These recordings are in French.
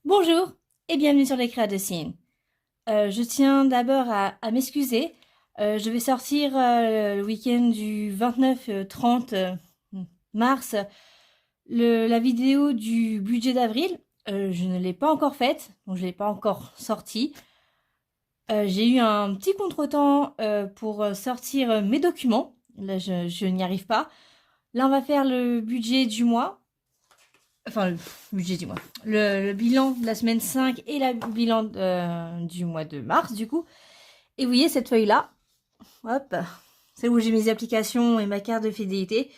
Bonjour et bienvenue sur les Créas de Cine. Je tiens d'abord à m'excuser. Je vais sortir le week-end du 29-30 mars la vidéo du budget d'avril. Je ne l'ai pas encore faite, donc je ne l'ai pas encore sortie. J'ai eu un petit contretemps pour sortir mes documents. Là, je n'y arrive pas. Là, on va faire le budget du mois. Enfin, le budget du mois. Le bilan de la semaine 5 et le bilan du mois de mars, du coup. Et vous voyez cette feuille-là, hop, c'est où j'ai mes applications et ma carte de fidélité.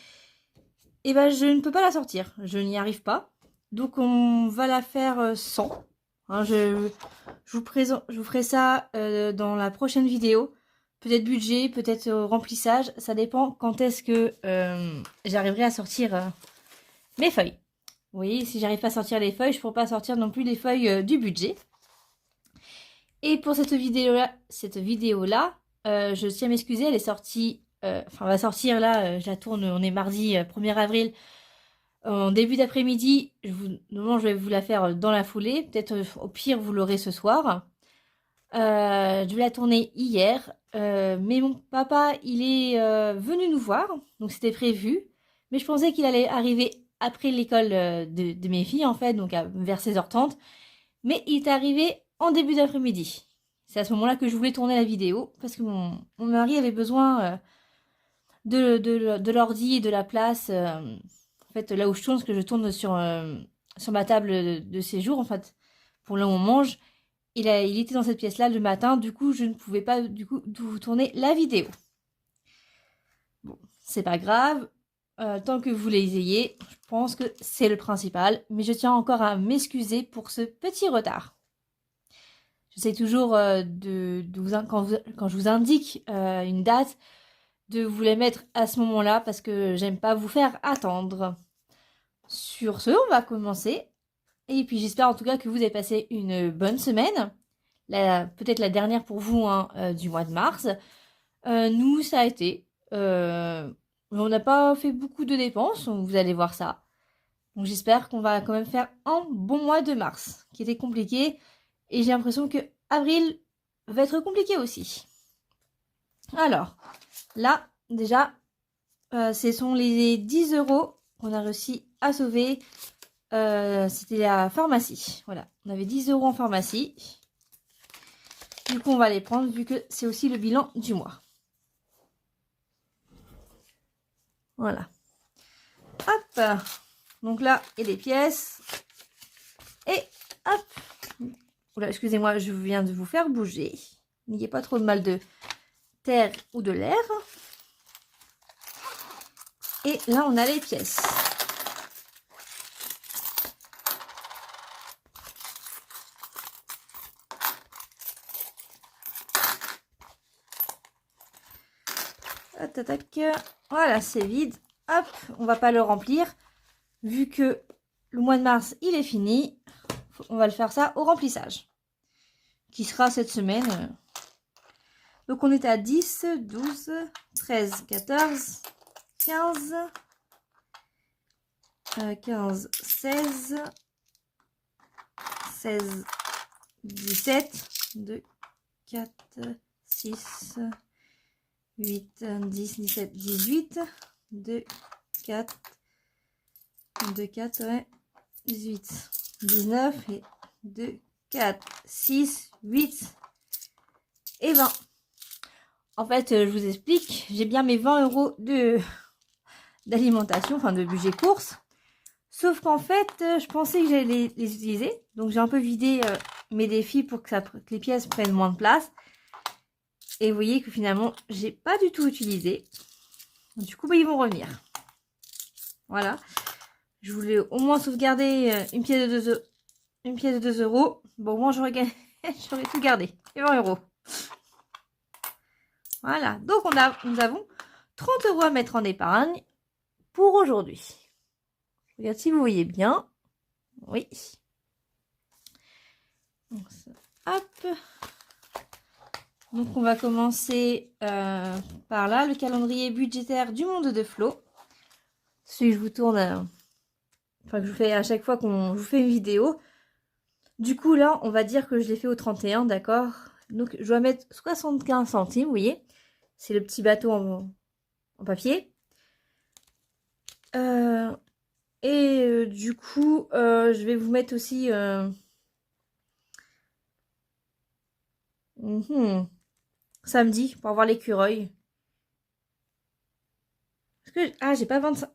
Et ben, je ne peux pas la sortir. Je n'y arrive pas. Donc, on va la faire sans. Hein, je vous ferai ça dans la prochaine vidéo. Peut-être budget, peut-être remplissage. Ça dépend quand est-ce que j'arriverai à sortir mes feuilles. Vous voyez, si j'arrive pas à sortir les feuilles, je ne pourrai pas sortir non plus les feuilles du budget. Et pour cette vidéo-là, je tiens à m'excuser, elle est sortie, enfin, elle va sortir là, je la tourne, on est mardi 1er avril, en début d'après-midi. Normalement, je vais vous la faire dans la foulée, peut-être au pire, vous l'aurez ce soir. Je vais la tourner hier, mais mon papa, il est venu nous voir, donc c'était prévu, mais je pensais qu'il allait arriver après l'école de mes filles, en fait, donc vers 16h30, mais il est arrivé en début d'après-midi. C'est à ce moment-là que je voulais tourner la vidéo, parce que mon mari avait besoin de l'ordi et de la place, en fait, là où je tourne, parce que je tourne sur ma table de séjour, en fait, pour là où on mange. Il était dans cette pièce-là le matin, du coup, je ne pouvais pas vous tourner la vidéo. Bon, c'est pas grave, tant que vous les ayez, je pense que c'est le principal, mais je tiens encore à m'excuser pour ce petit retard. J'essaie toujours quand je vous indique une date, de vous les mettre à ce moment-là, parce que j'aime pas vous faire attendre. Sur ce, on va commencer. Et puis j'espère en tout cas que vous avez passé une bonne semaine. Peut-être la dernière pour vous hein, du mois de mars. Nous, ça a été. On n'a pas fait beaucoup de dépenses, donc vous allez voir ça. Donc j'espère qu'on va quand même faire un bon mois de mars, qui était compliqué. Et j'ai l'impression que avril va être compliqué aussi. Alors, là, déjà, ce sont les 10 euros qu'on a réussi à sauver. C'était la pharmacie. Voilà, on avait 10 euros en pharmacie. Du coup, on va les prendre vu que c'est aussi le bilan du mois. Voilà. Hop. Donc là, et les pièces. Et hop. Oula, excusez-moi, je viens de vous faire bouger. N'ayez pas trop de mal de terre ou de l'air. Et là, on a les pièces. Voilà, c'est vide. Hop, on va pas le remplir. Vu que le mois de mars, il est fini, on va le faire ça au remplissage. Qui sera cette semaine. Donc on est à 10, 12, 13, 14, 15, 15, 16, 16, 17, 2, 4, 6, 8, 10, 17, 18, 2, 4, 2, 4, ouais, 18, 19 et 2, 4, 6, 8 et 20. En fait, je vous explique, j'ai bien mes 20 euros d'alimentation, enfin de budget course. Sauf qu'en fait, je pensais que j'allais les utiliser. Donc j'ai un peu vidé mes défis pour que les pièces prennent moins de place. Et vous voyez que finalement, j'ai pas du tout utilisé. Du coup, bah, ils vont revenir. Voilà. Je voulais au moins sauvegarder une pièce de 2 euros. Bon, au moins, j'aurais tout gardé. Et 20 euros. Voilà. Donc, nous avons 30 euros à mettre en épargne pour aujourd'hui. Je regarde si vous voyez bien. Oui. Donc, hop. Donc, on va commencer par là, le calendrier budgétaire du monde de Flo. Celui que je vous tourne, enfin que je vous fais à chaque fois qu'on vous fait une vidéo. Du coup, là, on va dire que je l'ai fait au 31, d'accord? Donc, je dois mettre 75 centimes, vous voyez? C'est le petit bateau en papier. Du coup, je vais vous mettre aussi... samedi, pour avoir l'écureuil. Ah, j'ai pas 25...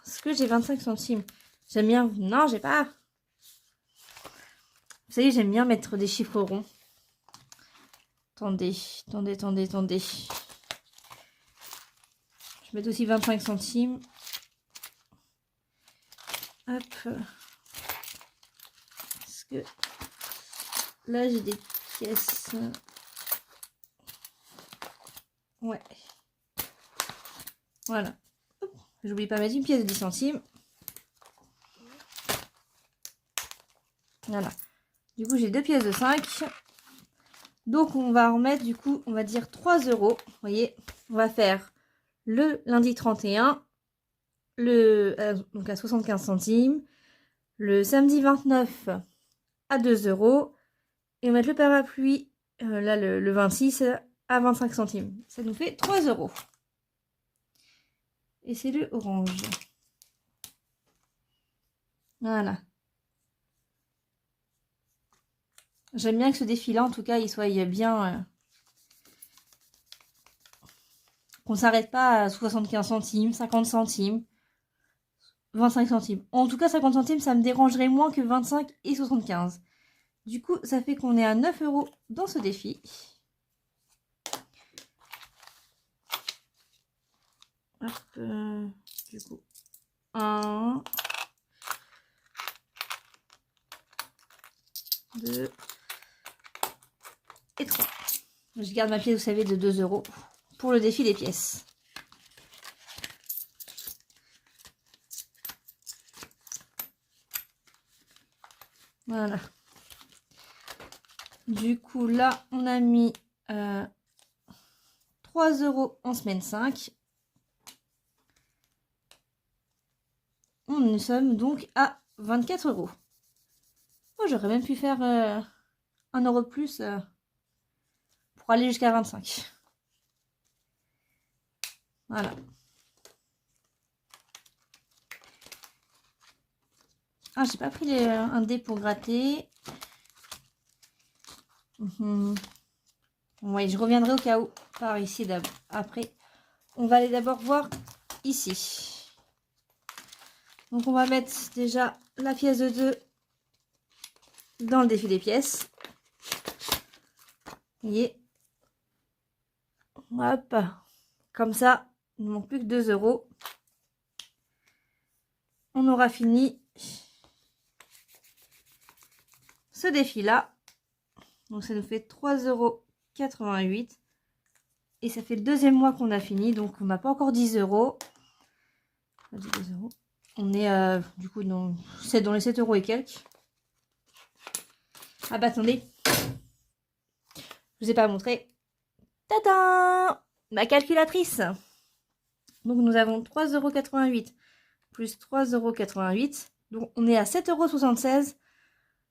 Est-ce que j'ai 25 centimes? J'aime bien... Non, j'ai pas... Vous savez, j'aime bien mettre des chiffres ronds. Attendez, attendez, attendez, attendez. Je vais mettre aussi 25 centimes. Hop. Parce que là, j'ai des pièces. Ouais. Voilà. J'oublie pas mettre une pièce de 10 centimes. Voilà. Du coup, j'ai deux pièces de 5. Donc, on va remettre, du coup, on va dire 3 euros. Vous voyez, on va faire le lundi 31, donc à 75 centimes. Le samedi 29 à 2 euros. Et on va mettre le parapluie, là, le 26 à 25 centimes. Ça nous fait 3 euros. Et c'est le orange. Voilà. J'aime bien que ce défi-là, en tout cas, il soit bien... qu'on s'arrête pas à 75 centimes, 50 centimes, 25 centimes. En tout cas, 50 centimes, ça me dérangerait moins que 25 et 75. Du coup, ça fait qu'on est à 9 euros dans ce défi. Hop, du coup, 1, 2 et 3. Je garde ma pièce, vous savez, de 2 euros pour le défi des pièces. Voilà. Du coup, là, on a mis 3 euros en semaine 5. Nous sommes donc à 24 euros. Oh, j'aurais même pu faire 1 euro de plus pour aller jusqu'à 25. Voilà. Ah, j'ai pas pris un dé pour gratter. Ouais, je reviendrai au cas où par ici après. On va aller d'abord voir ici. Donc on va mettre déjà la pièce de 2 dans le défi des pièces. Vous voyez. Hop. Comme ça, il ne manque plus que 2 euros. On aura fini ce défi-là. Donc ça nous fait 3,88 €. Et ça fait le deuxième mois qu'on a fini. Donc on n'a pas encore 10 euros. On est du coup dans les 7 euros et quelques. Ah bah attendez. Je vous ai pas montré. Tadam! Ma calculatrice. Donc nous avons 3,88 € plus 3,88 €. Donc on est à 7,76 €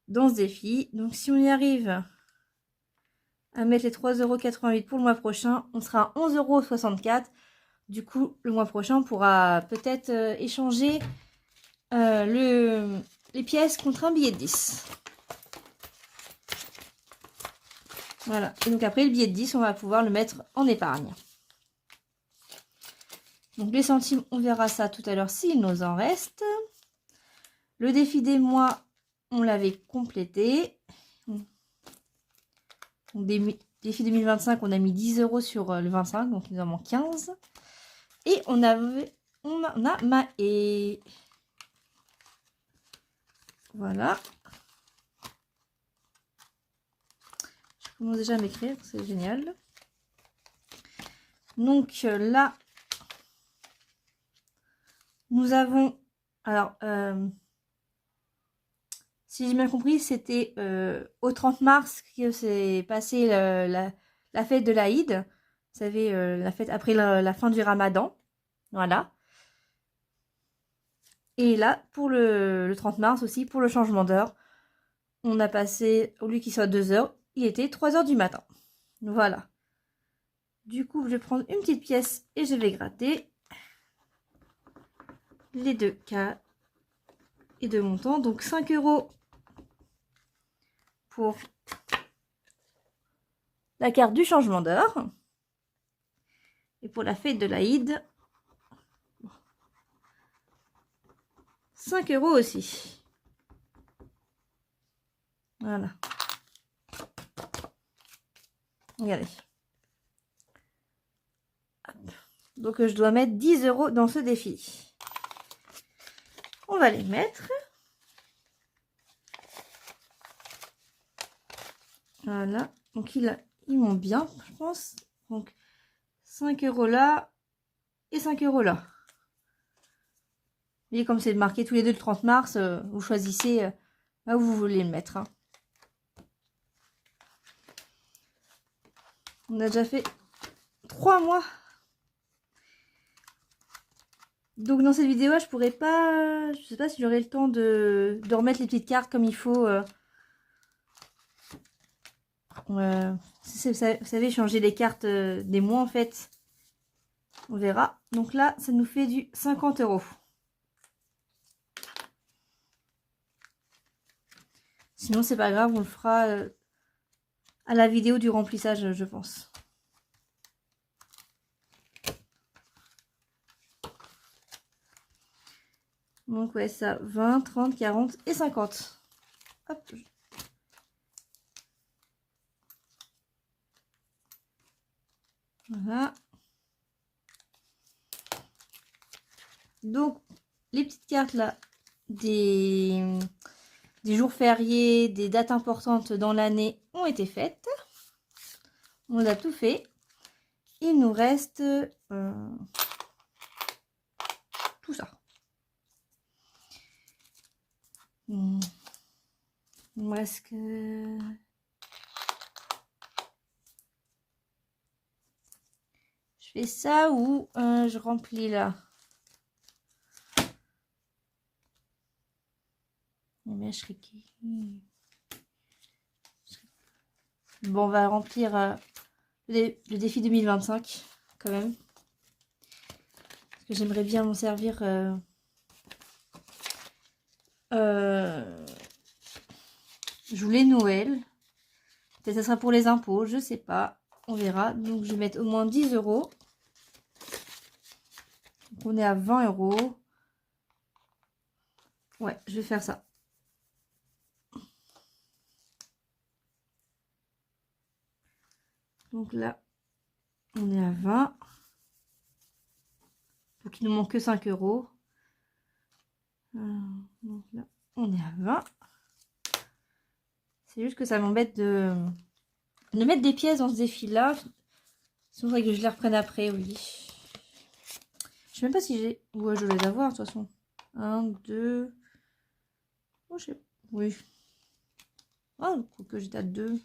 dans ce défi. Donc si on y arrive à mettre les 3,88 € pour le mois prochain, on sera à 11,64 €. Du coup, le mois prochain, on pourra peut-être échanger les pièces contre un billet de 10. Voilà. Et donc après, le billet de 10, on va pouvoir le mettre en épargne. Donc les centimes, on verra ça tout à l'heure s'il nous en reste. Le défi des mois, on l'avait complété. Donc défi 2025, on a mis 10 euros sur le 25, donc il nous en manque 15. Et on a Maë. Voilà. Je commence déjà à m'écrire, c'est génial. Donc là, nous avons... Alors, si j'ai bien compris, c'était au 30 mars que s'est passée la fête de l'Aïd. Vous savez, la fête après la fin du Ramadan. Voilà. Et là, pour le 30 mars aussi, pour le changement d'heure, on a passé, au lieu qu'il soit 2 heures, il était 3 heures du matin. Voilà. Du coup, je vais prendre une petite pièce et je vais gratter les deux cas et de montant. Donc 5 € pour la carte du changement d'heure. Et pour la fête de l'Aïd, 5 € aussi. Voilà. Regardez. Hop. Donc je dois mettre 10 € dans ce défi. On va les mettre. Voilà. Donc ils m'ont bien, je pense. Donc 5 € là et 5 € là. Vous voyez, comme c'est marqué tous les deux le 30 mars, vous choisissez là où vous voulez le mettre. Hein. On a déjà fait 3 mois. Donc dans cette vidéo, je pourrais pas... Je sais pas si j'aurai le temps de remettre les petites cartes comme il faut. Vous savez, changer les cartes des mois en fait. On verra. Donc là, ça nous fait du 50 €. Sinon, c'est pas grave, on le fera à la vidéo du remplissage, je pense. Donc ouais, ça, 20, 30, 40 et 50. Hop. Voilà. Donc, les petites cartes là, des jours fériés, des dates importantes dans l'année ont été faites. On a tout fait. Il nous reste tout ça. Est-ce que... Je fais ça ou je remplis là? Bon, on va remplir le défi 2025 quand même. Parce que j'aimerais bien m'en servir. Je voulais Noël. Peut-être ça sera pour les impôts, je sais pas. On verra. Donc je vais mettre au moins 10 €. Donc, on est à 20 €. Ouais, je vais faire ça. Donc là, on est à 20. Donc il nous manque que 5 €. Donc là, on est à 20. C'est juste que ça m'embête de mettre des pièces dans ce défi-là. Sinon, il faudrait que je les reprenne après, oui. Je sais même pas si j'ai... Ouais, je vais les avoir, de toute façon. 1, 2... Oh, je sais... Oui. Ah, que j'étais à 2.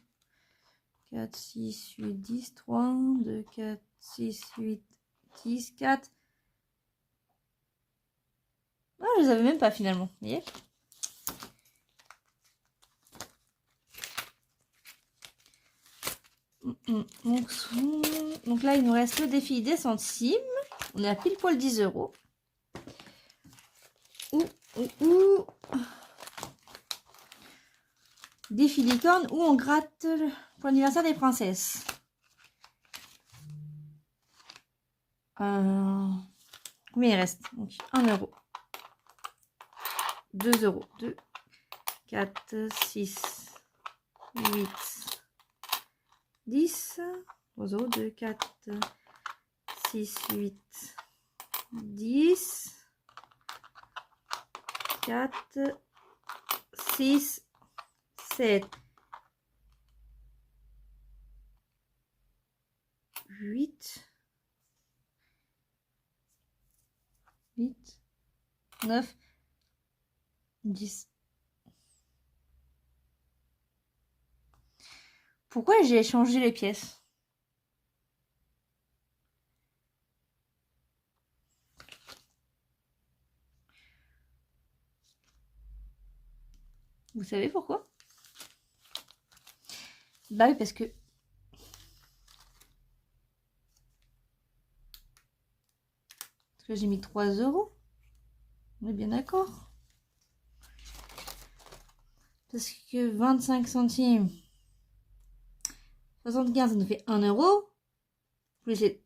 4, 6, 8, 10, 3, 2, 4, 6, 8, 10, 4. Ah, je les avais même pas, finalement. Vous voyez ? Donc là, il nous reste le défi des centimes. On est à pile poil 10 €. Défi licorne où on gratte pour l'anniversaire des princesses. Combien il reste? Donc 1 €. 2 €. 2, 4, 6, 8, 10. 3 €. 2, 4, 6, 8, 10. 4, 6, 7, 8, 9, 10. Pourquoi j'ai changé les pièces? Vous savez pourquoi? Bah oui, parce que j'ai mis 3 euros. On est bien d'accord. Parce que 25 centimes, 75, ça nous fait 1 euro. Plus les...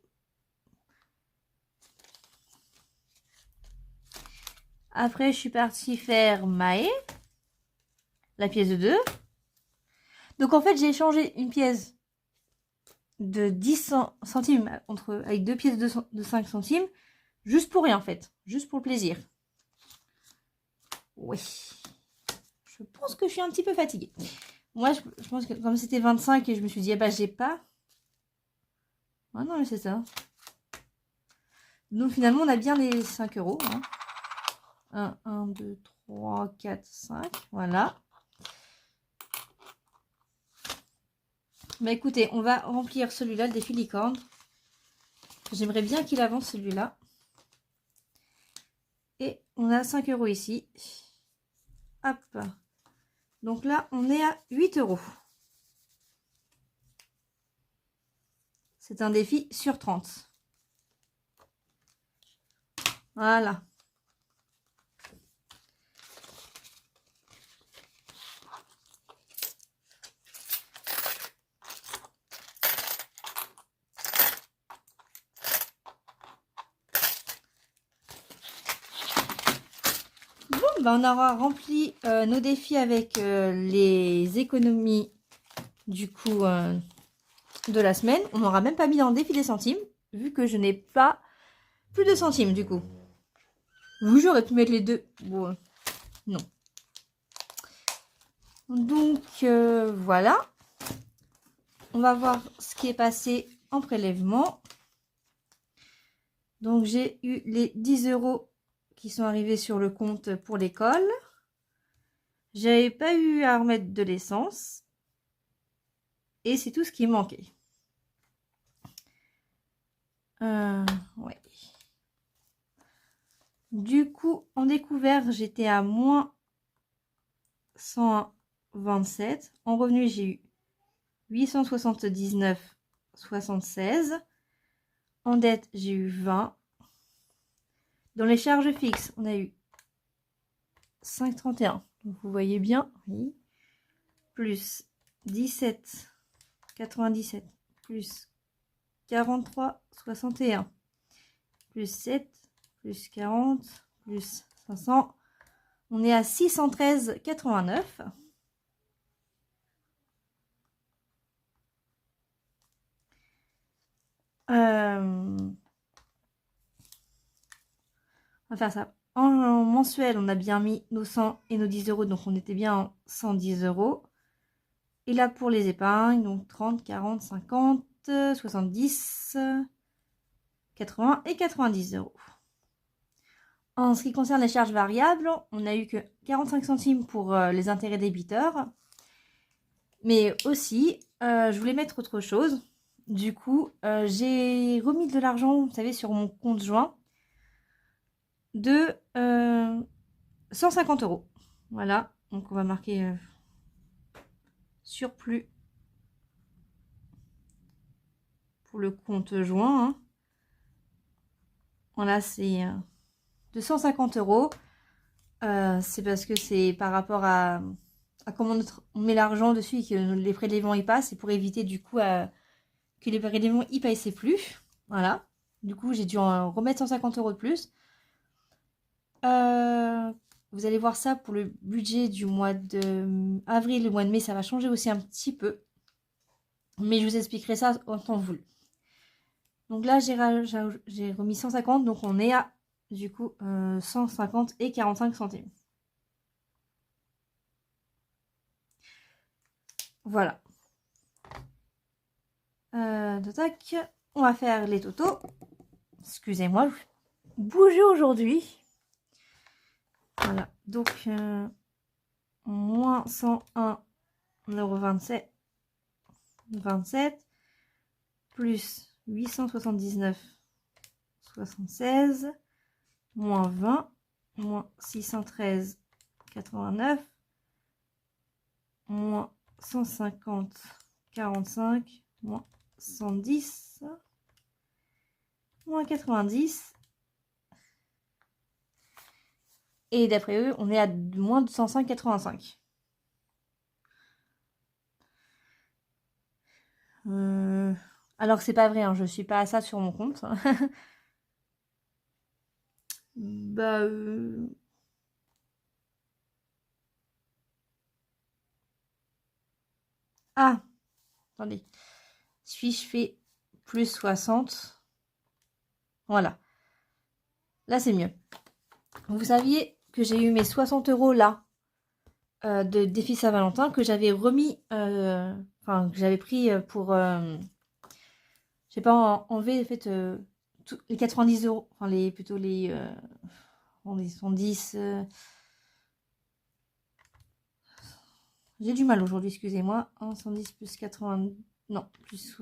Après, je suis partie faire Maë, la pièce de 2. Donc, en fait, j'ai échangé une pièce de 10 centimes avec deux pièces de 5 centimes, juste pour rien, en fait. Juste pour le plaisir. Oui. Je pense que je suis un petit peu fatiguée. Moi, je pense que comme c'était 25 et je me suis dit, eh ben, j'ai pas. Ah non, mais c'est ça. Donc, finalement, on a bien les 5 euros. Hein. 1, 2, 3, 4, 5. Voilà. Bah écoutez, on va remplir celui-là, le défi licorne. J'aimerais bien qu'il avance celui-là. Et on a 5 euros ici. Hop. Donc là, on est à 8 euros. C'est un défi sur 30. Voilà. Bon, ben on aura rempli nos défis avec les économies du coup de la semaine. On n'aura même pas mis dans le défi des centimes, vu que je n'ai pas plus de centimes du coup. Oui, j'aurais pu mettre les deux. Bon, non. Donc voilà. On va voir ce qui est passé en prélèvement. Donc j'ai eu les 10 euros qui sont arrivés sur le compte pour l'école. J'avais pas eu à remettre de l'essence. Et c'est tout ce qui manquait. Ouais. Du coup, en découvert, j'étais à moins 127. En revenu, j'ai eu 879,76. En dette, j'ai eu 20. Dans les charges fixes, on a eu 5,31. Donc vous voyez bien, oui. Plus 17,97. Plus 43,61. Plus 7. Plus 40. Plus 500. On est à 613,89. On va faire ça. En mensuel, on a bien mis nos 100 et nos 10 euros, donc on était bien en 110 euros. Et là, pour les épargnes, donc 30, 40, 50, 70, 80 et 90 euros. En ce qui concerne les charges variables, on n'a eu que 45 centimes pour les intérêts débiteurs. Mais aussi, je voulais mettre autre chose. Du coup, j'ai remis de l'argent, vous savez, sur mon compte joint de 150 euros. Voilà, donc on va marquer surplus pour le compte joint. Hein. Voilà, c'est de 150 euros. C'est parce que c'est par rapport à comment on met l'argent dessus et que les prélèvements y passent. C'est pour éviter du coup que les prélèvements y passaient plus. Voilà. Du coup, j'ai dû en remettre 150 euros de plus. Vous allez voir ça pour le budget du mois de avril, le mois de mai, ça va changer aussi un petit peu. Mais je vous expliquerai ça en temps voulu. Donc là, j'ai remis 150, donc on est à du coup 150 et 45 centimes. Voilà. Tac. On va faire les totaux. Excusez-moi, bouger aujourd'hui. Voilà, donc moins 101,27 27 plus 879,76 moins 20 moins 613,89 moins 150 45, moins 110, moins 90. Et d'après eux, on est à moins de 105,85. Alors que c'est pas vrai, hein, je suis pas à ça sur mon compte. Bah, ah, attendez. Si je fais plus 60, voilà. Là, c'est mieux. Vous saviez que j'ai eu mes 60 euros là de défi Saint-Valentin que j'avais remis, enfin, que j'avais pris pour, j'ai pas enlevé en fait les 90 euros, enfin, plutôt les 110. J'ai du mal aujourd'hui, excusez-moi. 110 plus 80, non, plus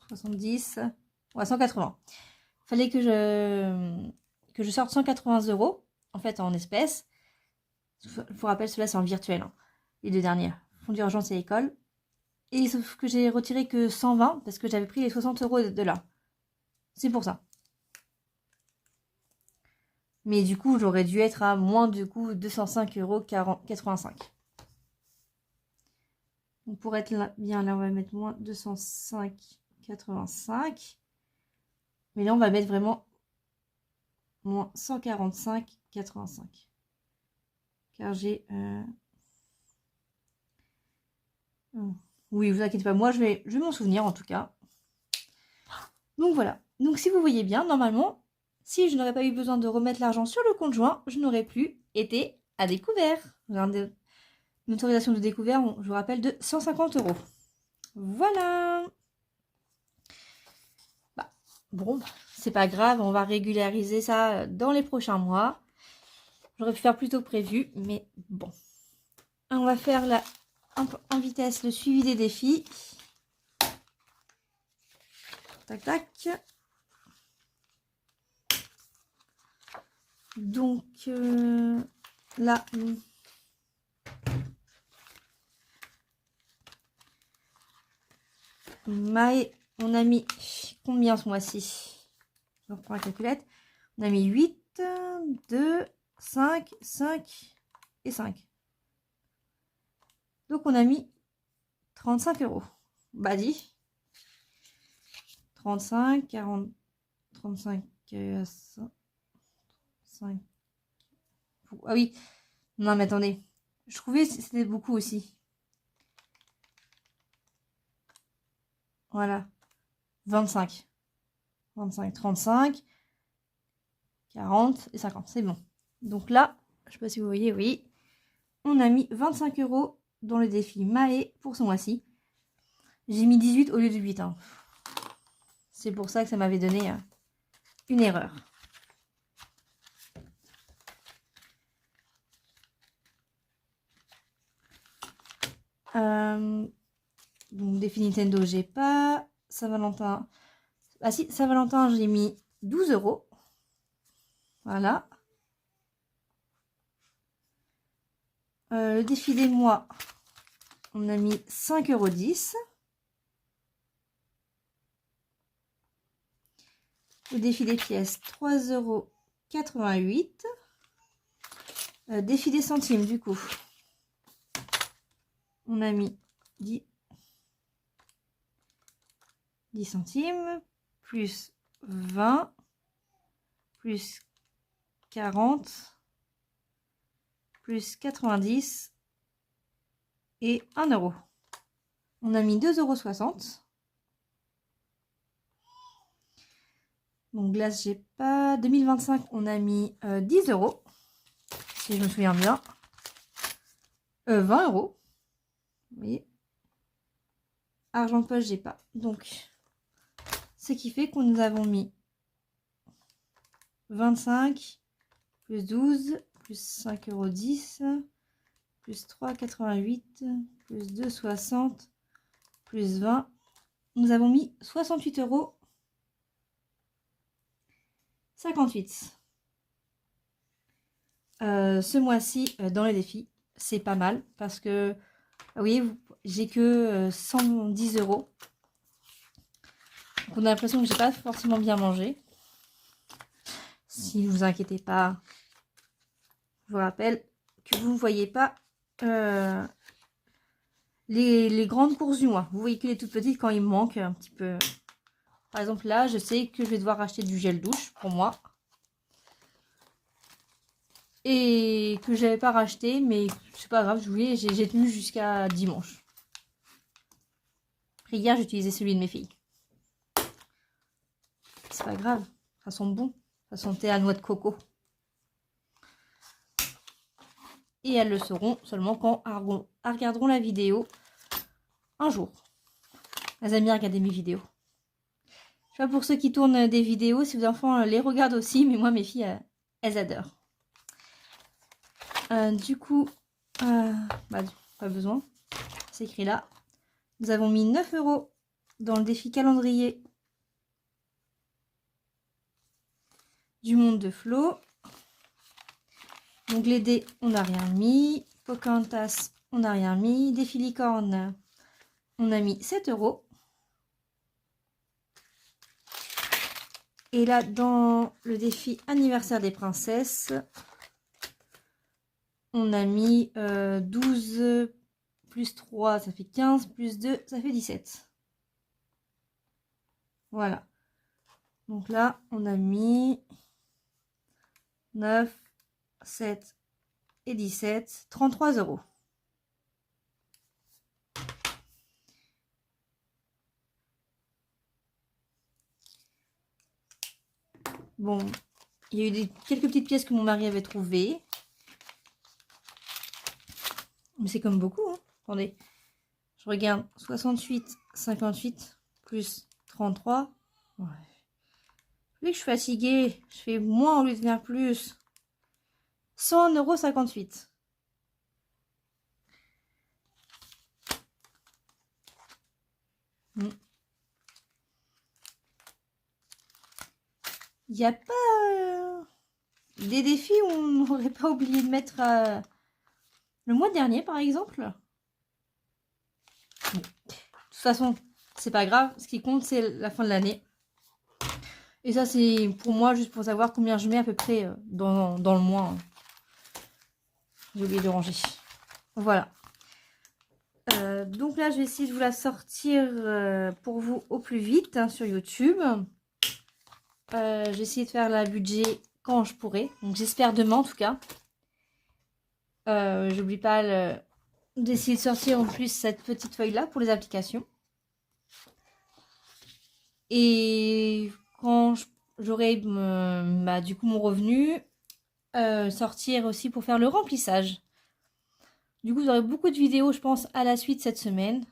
70, ouais, 180. Fallait que je sorte 180 euros, en fait, en espèces. Pour rappel, cela c'est en virtuel, hein, les deux dernières. Fonds d'urgence et école. Et sauf que j'ai retiré que 120 parce que j'avais pris les 60 euros de là. C'est pour ça. Mais du coup, j'aurais dû être à moins du coup 205 euros 85. Donc pour être là, bien là, on va mettre moins 205,85. Mais là, on va mettre vraiment moins 145,85. Car j'ai... Oui, vous inquiétez pas, moi je vais m'en souvenir en tout cas. Donc voilà. Donc si vous voyez bien, normalement, si je n'aurais pas eu besoin de remettre l'argent sur le compte joint, je n'aurais plus été à découvert. Une autorisation de découvert, je vous rappelle, de 150 euros. Voilà. Bah, bon, c'est pas grave, on va régulariser ça dans les prochains mois. J'aurais pu faire plus tôt que prévu, mais bon. On va faire là en vitesse le suivi des défis. Tac, tac. Donc, là, on a mis combien ce mois-ci? Je reprends la calculette. On a mis 8, 2, 5, 5 et 5. Donc, on a mis 35 euros. Bah, dit. 35, 40, 35, 5. Ah oui. Non, mais attendez. Je trouvais que c'était beaucoup aussi. Voilà. 25. 25, 35, 40 et 50. C'est bon. Donc là, je sais pas si vous voyez, oui. On a mis 25 euros dans le défi Maë pour ce mois-ci. J'ai mis 18 au lieu de 8. Hein. C'est pour ça que ça m'avait donné une erreur. Donc défi Nintendo, j'ai pas. Saint-Valentin. Ah si, Saint-Valentin, j'ai mis 12 euros. Voilà. Le défi des mois, on a mis 5,10 €. Le défi des pièces, 3,88 €. Défi des centimes, du coup, on a mis 10 centimes, plus 20, plus 40, plus 90 et 1 €. On a mis 2,60 €. Donc glace, j'ai pas. 2025, on a mis 10 €, si je me souviens bien. 20 €. Vous voyez. Argent de poche, j'ai pas. Donc, ce qui fait que nous avons mis 25, plus 12, plus 5,10 €, plus 3,88, plus 2,60, plus 20. Nous avons mis 68 € 58. Ce mois-ci, dans les défis, c'est pas mal parce que, vous voyez, j'ai que 110 €. Donc on a l'impression que j'ai pas forcément bien mangé. Si vous inquiétez pas, je vous rappelle que vous ne voyez pas les grandes courses du mois. Vous voyez que les toutes petites quand il me manque un petit peu. Par exemple là, je sais que je vais devoir acheter du gel douche pour moi. Et que j'avais pas racheté, mais c'est pas grave, j'ai tenu jusqu'à dimanche. Après, hier, j'ai utilisé celui de mes filles. C'est pas grave, ça sent bon. Ça sentait à noix de coco. Et elles le sauront seulement quand elles regarderont la vidéo un jour. Elles aiment bien regarder mes vidéos. Je sais pas pour ceux qui tournent des vidéos, si vos enfants les regardent aussi, mais moi, mes filles, elles adorent. Du coup, pas besoin. C'est écrit là. Nous avons mis 9 € dans le défi calendrier du monde de Flo. Donc les dés, on n'a rien mis. Pocahontas, on n'a rien mis. Défi licorne, on a mis 7 €. Et là, dans le défi anniversaire des princesses, on a mis 12 plus 3, ça fait 15, plus 2, ça fait 17. Voilà. Donc là, on a mis 9, 7 et 17, 33 €. Bon, il y a eu quelques petites pièces que mon mari avait trouvées. Mais c'est comme beaucoup, hein. Attendez, je regarde 68, 58, plus 33. Ouais. Vu que je suis fatiguée, je fais moins au lieu de faire plus. 100,58 €. Il n'y a pas des défis où on n'aurait pas oublié de mettre le mois dernier, par exemple. Bon. De toute façon, c'est pas grave. Ce qui compte, c'est la fin de l'année. Et ça, c'est pour moi, juste pour savoir combien je mets à peu près dans le mois. J'ai oublié de ranger. Voilà. Donc là, je vais essayer de vous la sortir pour vous au plus vite sur YouTube. J'ai essayé de faire la budget quand je pourrai. Donc j'espère demain en tout cas. J'oublie pas d'essayer de sortir en plus cette petite feuille là pour les applications. Et quand j'aurai du coup mon revenu, sortir aussi pour faire le remplissage. Du coup, vous aurez beaucoup de vidéos, je pense, à la suite cette semaine.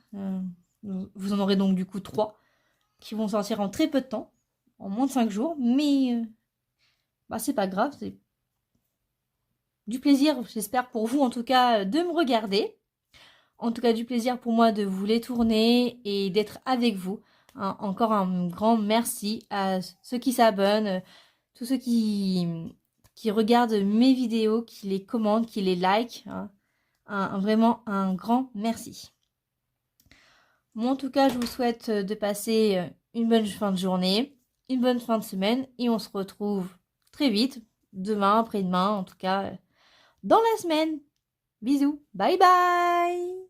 Vous en aurez donc du coup 3 qui vont sortir en très peu de temps, en moins de 5 jours. Mais c'est pas grave, c'est du plaisir, j'espère pour vous en tout cas, de me regarder. En tout cas, du plaisir pour moi de vous les tourner et d'être avec vous. Hein, encore un grand merci à ceux qui s'abonnent, tous ceux qui regardent mes vidéos, qui les commentent, qui les like. Hein. Vraiment un grand merci. Moi, en tout cas, je vous souhaite de passer une bonne fin de journée, une bonne fin de semaine et on se retrouve très vite, demain, après-demain, en tout cas, dans la semaine. Bisous, bye bye!